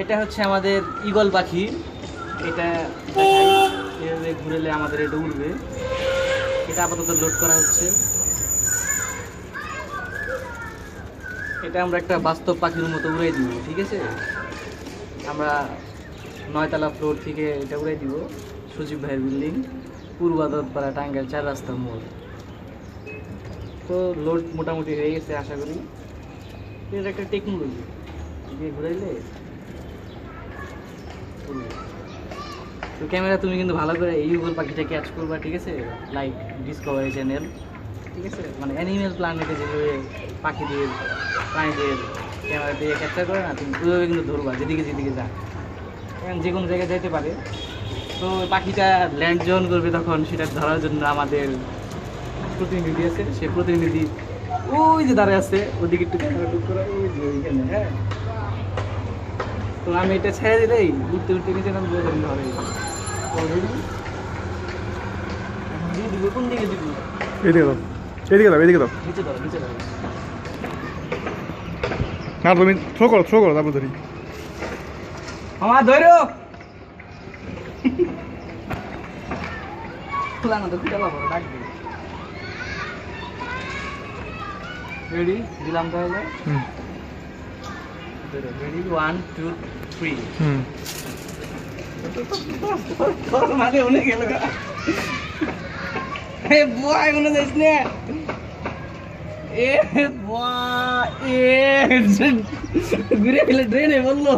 এটা হচ্ছে আমাদের ঈগল পাখি। এটা এভাবে ঘুরেলে আমাদের এটা উড়বে। এটা আপাতত লোড করা হচ্ছে। এটা আমরা একটা বাস্তব পাখির মতো উড়াই দিব, ঠিক আছে? আমরা 9 তলা ফ্লোর থেকে এটা উড়াই দিব। সুজিব ভাইয়ের বিল্ডিং, পূর্বাদতপাড়া, টাঙ্গাইল 4 রাস্তা মোড়। তো লোড মোটামুটি হয়ে গেছে আশা করি। এটা একটা টেকনোলজি, দিয়ে ঘুরাইলে উড়বে। তো ক্যামেরা তুমি কিন্তু ভালো করে এই ঈগল পাখিটা ক্যাচ করবা, ঠিক আছে? লাইক ডিসকভারি চ্যানেল, ঠিক আছে? মানে অ্যানিমেল প্ল্যানেটে যেভাবে পাখিদের প্রাণীদের ক্যামেরা দিয়ে ক্যাপচার করে না, তুমি ওইভাবে কিন্তু ধরবা যেদিকে যেদিকে যা, কারণ যে কোনো জায়গায় যাইতে পারে। তো ওই পাখিটা ল্যান্ড যখন করবে তখন সেটা ধরার জন্য আমাদের প্রতিনিধি আছে, সে প্রতিনিধি ওই যে দাঁড়ায় আছে, ওদিকে একটু ক্যামেরা টুক করে ওই যে ওইখানে। হ্যাঁ, তো আমি এটা ছেড়ে দিলেই উঠতে উঠতে নিচে নাম ধরে ধরে দিয়ে দিব। কোন দিকে দিব? এদিকে দাও, এদিকে দাও, এদিকে দাও। নিচে ধরো, নিচে ধরো। না তুমি থ্রো করো তারপর ধরি। আমার ধরো খোলা না তো খুলে পাবো, রাখবি। রেডি দিলাম তাহলে। রেডি 1 2 3। তোর মানে উনি গেল গা। এ বয় উনি যাইস না। এ বয় এ ঘুরে ফেলে ড্রেনে বললো।